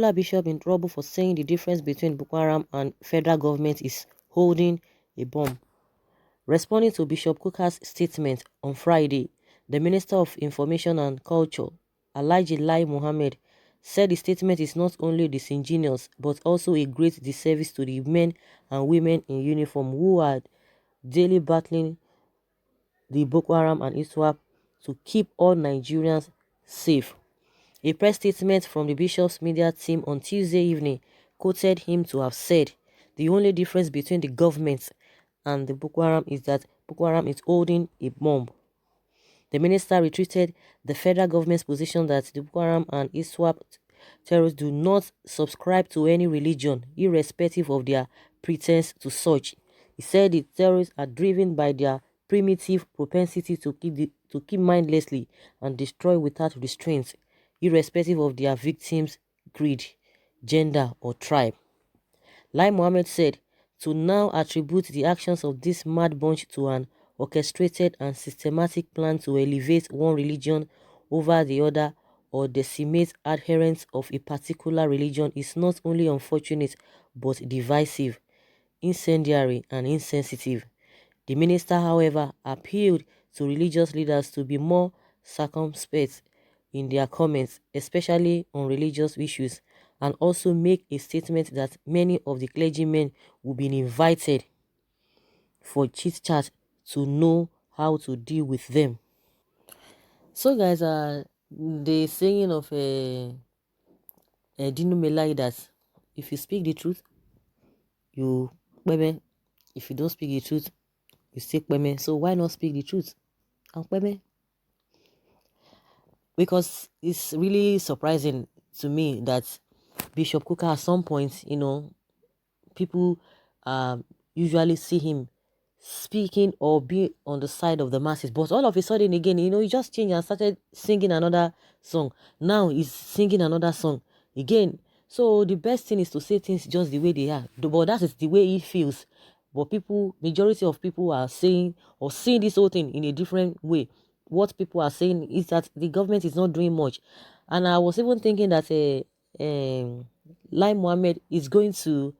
particular bishop in trouble for saying the difference between Boko Haram and federal government is holding a bomb. Responding to Bishop Kuka's statement on Friday, the Minister of Information and Culture, Alhaji Lai Mohammed, said the statement is not only disingenuous but also a great disservice to the men and women in uniform who are daily battling the Boko Haram and ISWAP to keep all Nigerians safe. A press statement from the bishop's media team on Tuesday evening quoted him to have said, "The only difference between the government and the Boko Haram is that Boko Haram is holding a bomb." The minister retreated the federal government's position that the Boko Haram and ISWAP terrorists do not subscribe to any religion, irrespective of their pretense to such. He said the terrorists are driven by their primitive propensity to kill mindlessly and destroy without restraint, irrespective of their victims' creed, gender, or tribe. Lai Mohammed said, to now attribute the actions of this mad bunch to an orchestrated and systematic plan to elevate one religion over the other or decimate adherents of a particular religion is not only unfortunate but divisive, incendiary, and insensitive. The minister, however, appealed to religious leaders to be more circumspect in their comments, especially on religious issues, and also make a statement that many of the clergymen will be invited for chit-chat to know how to deal with them. So guys, the saying of Dino Melai that if you speak the truth, you peme. If you don't speak the truth, you say peme. So why not speak the truth? And peme. Because it's really surprising to me that Bishop Kuka at some point, people usually see him speaking or be on the side of the masses, but all of a sudden again, he just changed and started singing another song. Now he's singing another song again. So the best thing is to say things just the way they are, but that is the way he feels. But majority of people are saying or seeing this whole thing in a different way. What people are saying is that the government is not doing much, and I was even thinking that Lai Mohammed is going to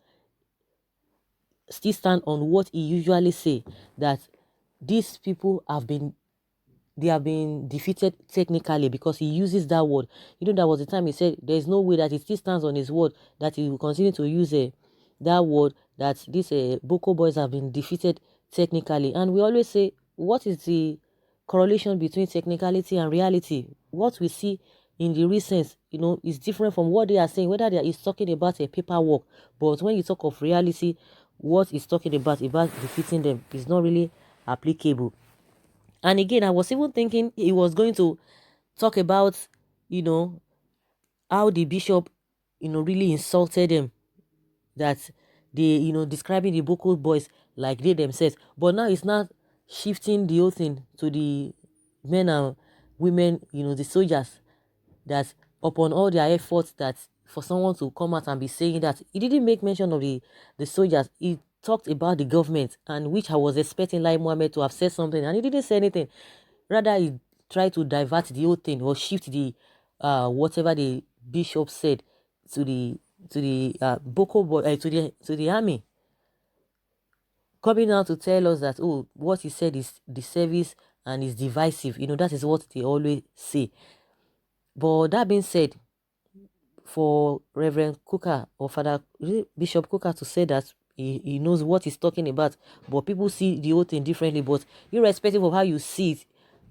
still stand on what he usually say, that these people have been defeated technically, because he uses that word. That was the time he said there's no way that he still stands on his word, that he will continue to use that word, that these Boko boys have been defeated technically. And we always say, what is the correlation between technicality and reality? What we see in the recent, is different from what they are saying, whether they are is talking about a paperwork. But when you talk of reality, what he's talking about defeating them is not really applicable. And again, I was even thinking he was going to talk about, how the bishop, really insulted them, that they, describing the Boko boys like they themselves. But now it's not shifting the whole thing to the men and women, the soldiers, that upon all their efforts, that for someone to come out and be saying that, he didn't make mention of the soldiers. He talked about the government, and which I was expecting Lai Mohammed to have said something, and he didn't say anything. Rather, he tried to divert the whole thing or shift the whatever the bishop said to the Boko boy, to the army, coming out to tell us that, oh, what he said is disservice and is divisive. That is what they always say. But that being said, for Reverend Kuka or Father Bishop Kuka to say that he knows what he's talking about, but people see the whole thing differently. But irrespective of how you see it,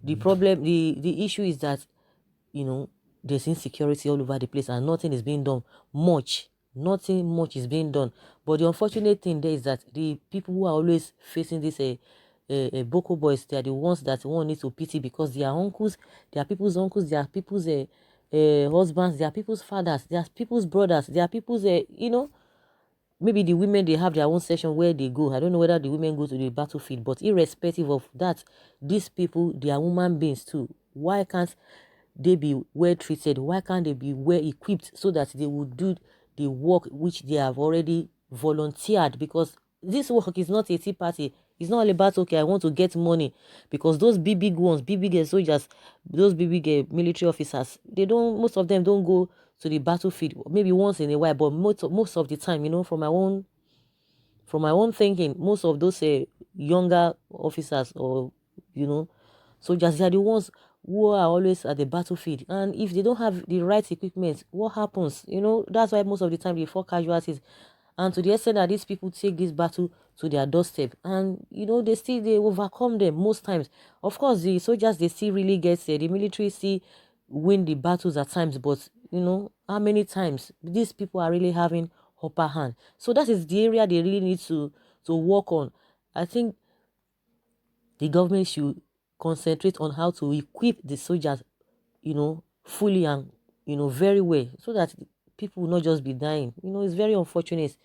the problem, the issue is that, there's insecurity all over the place and nothing is being done much. Nothing much is being done. But the unfortunate thing there is that the people who are always facing this Boko boys, they are the ones that one needs to pity, because they are uncles, they are people's uncles, they are people's husbands, they are people's fathers, they are people's brothers, they are people's, maybe the women, they have their own session where they go. I don't know whether the women go to the battlefield, but irrespective of that, these people, they are human beings too. Why can't they be well treated? Why can't they be well equipped so that they will do the work which they have already volunteered? Because this work is not a tea party. It's not all about, okay, I want to get money, because those big ones, big soldiers, those big military officers, most of them don't go to the battlefield, maybe once in a while, but most of the time, from my own thinking, most of those younger officers or you know soldiers, they are the ones who are always at the battlefield. And if they don't have the right equipment, what happens? That's why most of the time they fall casualties. And to the extent that these people take this battle to their doorstep, and they overcome them most times. Of course, the soldiers, they still really get the military still win the battles at times, but how many times these people are really having upper hand. So that is the area they really need to work on. I think the government should concentrate on how to equip the soldiers, fully and very well, so that people will not just be dying. It's very unfortunate.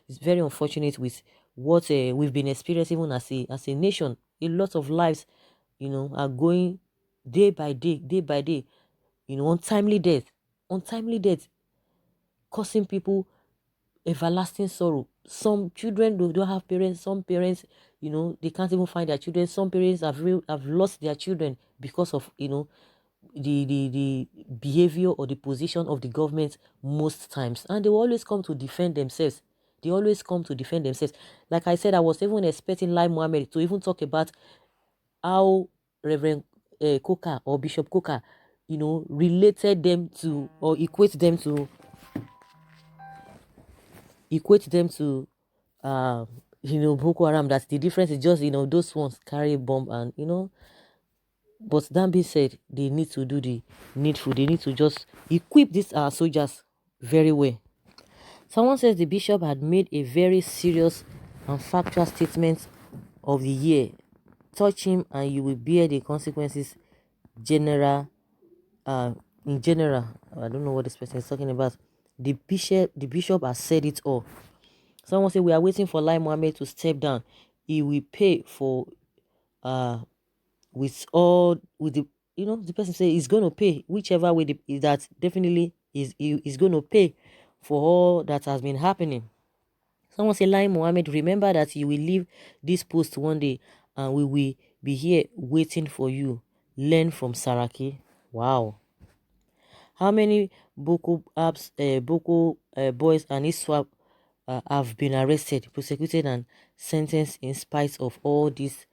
It's very unfortunate with what we've been experiencing even as a nation. A lot of lives, are going day by day, day by day. Untimely death, causing people everlasting sorrow. Some children don't have parents. Some parents, they can't even find their children. Some parents have lost their children because of the behavior or the position of the government most times, and they will always come to defend themselves. They always come to defend themselves. Like I said, I was even expecting Lai Mohammed to even talk about how Reverend Coker or Bishop Coker, related them to, or equate them to Boko Haram. That the difference is just those ones carry bomb, and but that being said, they need to do the needful. They need to just equip these soldiers very well. Someone says the bishop had made a very serious and factual statement of the year. Touch him and you will bear the consequences. General, in general, I don't know what this person is talking about. The bishop has said it all. Someone said we are waiting for Lai Mohammed to step down. He will pay for with the person say he's going to pay whichever way that definitely is going to pay for all that has been happening. Someone say, Lai Mohammed, remember that you will leave this post one day and we will be here waiting for you. Learn from Saraki. Wow. How many Boko boys and ISWAP have been arrested, prosecuted, and sentenced in spite of all these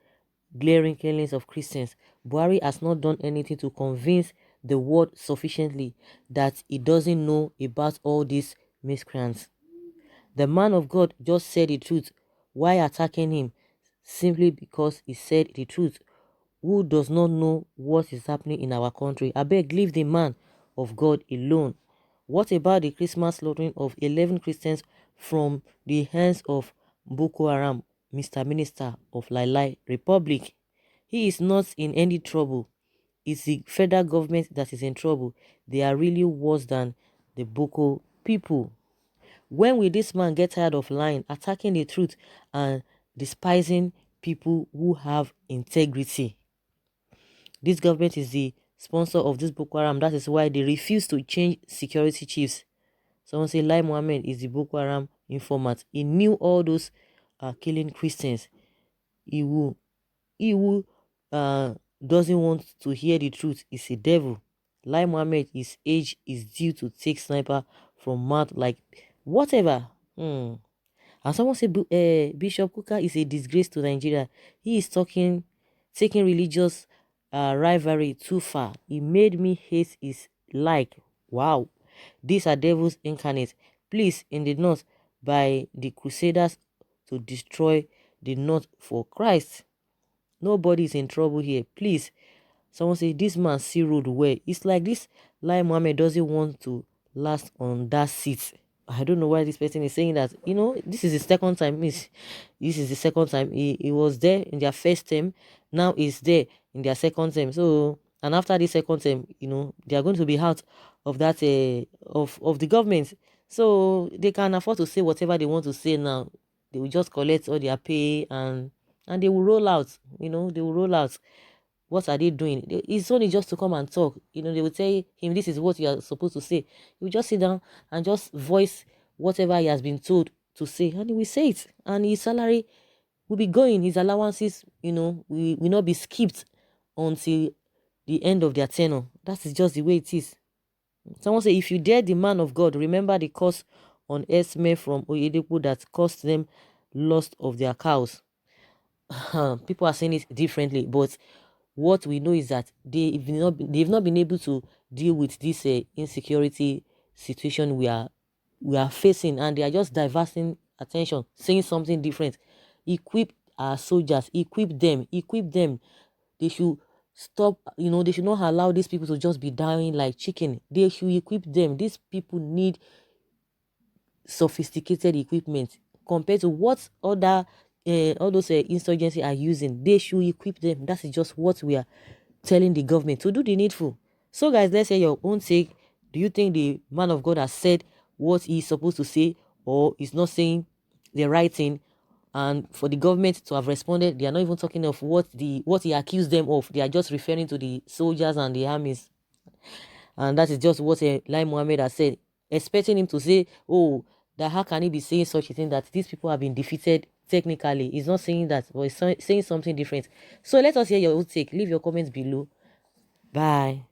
glaring killings of Christians? Buhari has not done anything to convince the world sufficiently that he doesn't know about all these miscreants. The man of God just said the truth. Why attacking him? Simply because he said the truth. Who does not know what is happening in our country? I beg, leave the man of God alone. What about the Christmas slaughtering of 11 Christians from the hands of Boko Haram, Mr. Minister of Lai Republic? He is not in any trouble. It's the federal government that is in trouble. They are really worse than the Boko people. When will this man get tired of lying, attacking the truth, and despising people who have integrity? This government is the sponsor of this Boko Haram. That is why they refuse to change security chiefs. Someone say Lai Mohammed is the Boko Haram informant. He knew all those killing Christians. He who doesn't want to hear the truth is a devil. Lai Mohammed, his age is due to take sniper from mouth like whatever. And someone said Bishop Kuka is a disgrace to Nigeria. He is taking religious rivalry too far. He made me hate his like. Wow. These are devils incarnate. Please, in the north, by the crusaders to destroy the north for Christ. Nobody is in trouble here. Please. Someone say this man see road well. It's like this Lai Mohammed doesn't want to last on that seat. I don't know why this person is saying that. This is the second time. This is the second time. He was there in their first term. Now he's there in their second term. So, and after this second term, they are going to be out of that of the government. So they can afford to say whatever they want to say now. They will just collect all their pay and they will roll out. They will roll out. What are they doing? It's only just to come and talk. They will tell him this is what you are supposed to say. He will just sit down and just voice whatever he has been told to say, and he will say it. And his salary will be going. His allowances, will not be skipped until the end of their tenure. That is just the way it is. Someone say, if you dare the man of God, remember the curse on Esme from Oyedepo that cost them loss of their cows. People are saying it differently, but what we know is that they've not been able to deal with this insecurity situation we are facing, and they are just diverting attention, saying something different. Equip our soldiers, equip them. They should stop, they should not allow these people to just be dying like chicken. They should equip them. These people need sophisticated equipment compared to what other all those insurgency are using. They should equip them. That is just what we are telling the government to do the needful. So guys, let's say your own take. Do you think the man of God has said what he's supposed to say, or is not saying the right thing? And for the government to have responded, they are not even talking of what he accused them of. They are just referring to the soldiers and the armies. And that is just what Lai Mohammed has said, expecting him to say, oh, that how can he be saying such a thing, that these people have been defeated technically. He's not saying that, but he's saying something different. So let us hear your own take. Leave your comments below. Bye.